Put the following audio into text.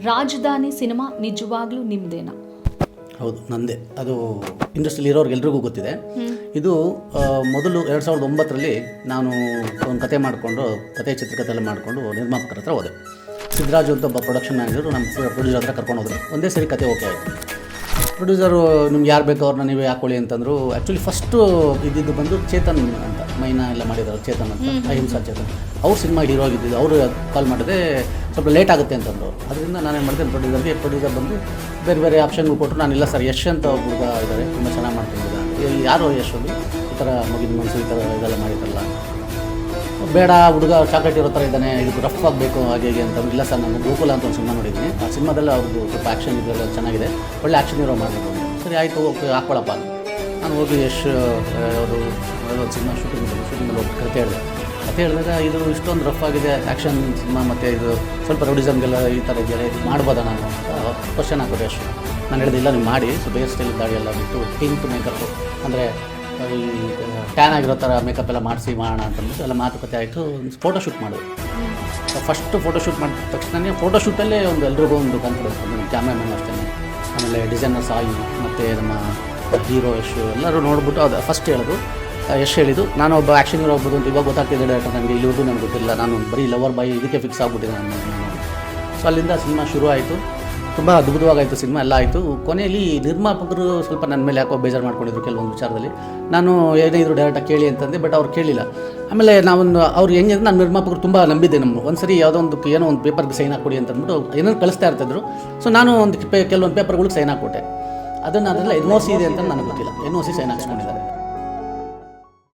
ರಾಜಧಾನಿ ಸಿನಿಮಾ ನಿಜವಾಗ್ಲೂ ನಿಮ್ಮದೇನಾ? ಹೌದು, ನಂದೇ. ಅದು ಇಂಡಸ್ಟ್ರಿಯಲ್ಲಿ ಇರೋರಿಗೆಲ್ರಿಗೂ ಗೊತ್ತಿದೆ. ಇದು ಮೊದಲು 2009ರಲ್ಲಿ ನಾನು ಒಂದು ಕತೆ ಮಾಡಿಕೊಂಡು ಚಿತ್ರಕಥೆ ಎಲ್ಲ ಮಾಡಿಕೊಂಡು ನಿರ್ಮಾಪಕರ ಹತ್ರ ಹೋದೆ. ಸಿದ್ದರಾಜು ಅಂತ ಒಬ್ಬ ಪ್ರೊಡಕ್ಷನ್ ಮ್ಯಾನೇಜರು ನಮ್ಮ ಪ್ರೊಡ್ಯೂಸರ್ ಹತ್ರ ಕರ್ಕೊಂಡು ಹೋದರು. ಒಂದೇ ಸರಿ ಕತೆ ಓಕೆ ಆಯಿತು. ಪ್ರೊಡ್ಯೂಸರು ನಿಮ್ಗೆ ಯಾರು ಬೇಕೋ ಅವ್ರನ್ನ ನೀವೇ ಹಾಕೊಳ್ಳಿ ಅಂತಂದರು. ಆ್ಯಕ್ಚುಲಿ ಫಸ್ಟು ಇದ್ದಿದ್ದು ಬಂದು ಚೇತನ್ ಅಂತ, ಮೈನಾ ಎಲ್ಲ ಮಾಡಿದ್ದಾರೆ, ಚೇತನ್ ಅಂತ, ಅಹಿಂಸಾ ಚೇತನ್. ಅವ್ರು ಸಿನಿಮಾ ಹೀರೋ ಆಗಿದ್ದಿದ್ದು. ಅವರು ಕಾಲ್ ಮಾಡಿದೆ, ಸ್ವಲ್ಪ ಲೇಟ್ ಆಗುತ್ತೆ ಅಂತಂದರು. ಅದರಿಂದ ನಾನೇನು ಮಾಡಿದೆ, ಪ್ರೊಡ್ಯೂಸರ್ ಬಂದು ಬೇರೆ ಬೇರೆ ಆಪ್ಷನ್ಗಳು ಕೊಟ್ಟರು. ನಾನಿಲ್ಲ ಸರ್, ಯಶ್ ಅಂತ ಹುಡುಗ ಇದ್ದಾರೆ, ತುಂಬ ಚೆನ್ನಾಗಿ ಮಾಡ್ತಿದ್ದಾರೆ. ಯಾರು ಯಶ್ ಅಲ್ಲಿ ಈ ಥರ ಮುಗಿದ ಮನಸ್ಸು ಈ ಥರ ಇದೆಲ್ಲ ಮಾಡಿದ್ರಲ್ಲ, ಬೇಡ ಹುಡುಗ ಚಾಕ್ಲೇಟ್ ಇರೋ ಥರ ಇದ್ದಾನೆ, ಇದಕ್ಕೆ ರಫ್ ಆಗಬೇಕು ಹಾಗೆ ಹೀಗೆ ಅಂತ. ಇಲ್ಲ ಸರ್, ನಾನು ಗೋಕುಲ ಅಂತ ಒಂದು ಸಿನಿಮಾ ನೋಡಿದ್ದೀನಿ, ಆ ಸಿನಿಮಾದಲ್ಲಿ ಅವ್ರದ್ದು ಸ್ವಲ್ಪ ಆ್ಯಕ್ಷನ್ ಇದೆಲ್ಲ ಚೆನ್ನಾಗಿದೆ, ಒಳ್ಳೆ ಆ್ಯಕ್ಷನ್ ಇರೋ ಮಾಡಬೇಕು. ಸರಿ ಆಯಿತು, ಓಕೆ ಹಾಕ್ಕೊಳ್ಳಪ್ಪ. ನಾನು ಹೋಗಿ ಯಶ್ ಅವರು ಒಂದು ಸಿನಿಮಾ ಶೂಟಿಂಗಲ್ಲಿ ಹೋಗಿ ಕತೆ ಹೇಳಿದಾಗ ಇದು ಇಷ್ಟೊಂದು ರಫ್ ಆಗಿದೆ ಆ್ಯಕ್ಷನ್ ಸಿನಿಮಾ, ಮತ್ತು ಇದು ಸ್ವಲ್ಪ ರೌಡಿಸಮ್ಗೆಲ್ಲ ಈ ಥರ ಇದೆಯಲ್ಲ, ಇದು ಮಾಡ್ಬೋದಾ ನಾನು ಅಂತ ಕ್ವಶನ್ ಹಾಕೋದು ಯಶ್. ನಾನು ಹೇಳಿದೆ, ಇಲ್ಲ ನೀವು ಮಾಡಿ, ಸೊ ಬೇರೆ ಸ್ಟೈಲ್ ದಾಡಿ ಎಲ್ಲ ಬಿಟ್ಟು ಪಿಂಕ್ ಮೇಕಪ್ಪು, ಅಂದರೆ ಈ ಟ್ಯಾನ್ ಆಗಿರೋ ಥರ ಮೇಕಪ್ ಎಲ್ಲ ಮಾಡಿಸಿ ಮಾಡೋಣ ಅಂತಂದ್ಬಿಟ್ಟು ಎಲ್ಲ ಮಾತುಕತೆ ಆಯಿತು. ಫೋಟೋಶೂಟ್ ಮಾಡಿದ್ರು. ಫಸ್ಟು ಫೋಟೋಶೂಟ್ ಮಾಡಿದ ತಕ್ಷಣ ಫೋಟೋಶೂಟಲ್ಲೇ ಎಲ್ರಿಗೂ ಒಂದು ಕಾನ್ಫಿಡೆನ್ಸ್ ಬಂದು, ನಮ್ಮ ಕ್ಯಾಮ್ರಾಮನ್ ಅಷ್ಟೇ, ಆಮೇಲೆ ಡಿಸೈನರ್ ಸಾಯಿ ಮತ್ತು ನಮ್ಮ ಹೀರೋ ಯಶ್ ಎಲ್ಲರೂ ನೋಡ್ಬಿಟ್ಟು ಅದು ಫಸ್ಟ್ ಹೇಳೋದು. ಯಶ್ ಹೇಳಿದ್ದು, ನಾನು ಒಬ್ಬ ಆ್ಯಕ್ಷನ್ ಹೀರೋ ಹೋಗ್ಬೋದು ಅಂತ ಇವಾಗ ಗೊತ್ತಾಗ್ತಿದೆ ಡೈರೆಕ್ಟರ್ ನನಗೆ, ಇಲ್ಲಿವರೆಗೂ ನನಗೆ ಗೊತ್ತಿಲ್ಲ, ನಾನು ಬರೀ ಲವರ್ ಬಾಯ್ ಇದಕ್ಕೆ ಫಿಕ್ಸ್ ಆಗ್ಬಿಟ್ಟಿದೆ ನಾನು. ಸೊ ಅಲ್ಲಿಂದ ಸಿನಿಮಾ ಶುರು ಆಯಿತು. ತುಂಬ ಅದ್ಭುತವಾಗಾಯಿತು ಸಿನಿಮಾ, ಎಲ್ಲ ಆಯಿತು. ಕೊನೆಯಲ್ಲಿ ನಿರ್ಮಾಪಕರು ಸ್ವಲ್ಪ ನನ್ನ ಮೇಲೆ ಯಾಕೋ ಬೇಜಾರು ಮಾಡ್ಕೊಂಡಿದ್ರು ಕೆಲವೊಂದು ವಿಚಾರದಲ್ಲಿ. ನಾನು ಏನೇ ಇದ್ರು ಡೈರೆಕ್ಟಾಗಿ ಕೇಳಿ ಅಂತಂದೆ, ಬಟ್ ಅವ್ರು ಕೇಳಿಲ್ಲ. ಆಮೇಲೆ ನಾವೊಂದು ಅವ್ರು ಹೆಂಗೆ ಅಂದರೆ, ನಾನು ನಿರ್ಮಾಪಕರು ತುಂಬ ನಂಬಿದ್ದೆ. ಒಂದು ಸರಿ ಯಾವುದೋ ಒಂದು ಏನೋ ಒಂದು ಪೇಪರ್ಗೆ ಸೈನ್ ಹಾಕ್ಕೊಡಿ ಅಂತಂದ್ಬಿಟ್ಟು ಏನೇನು ಕಳಿಸ್ತಾ ಇರ್ತಿದ್ರು. ಸೊ ನಾನು ಒಂದು ಕೆಲವೊಂದು ಪೇಪರ್ಗಳಿಗೆ ಸೈನ್ ಹಾಕ್ಕೊಟ್ಟೆ. ಅದನ್ನು ಅದೆಲ್ಲ NOC ಇದೆ ಅಂತ ನನಗೆ ಗೊತ್ತಿಲ್ಲ, NOC ಸೈನ್ ಹಾಕ್ಸ್ಕೊಂಡಿದ್ದಾರೆ.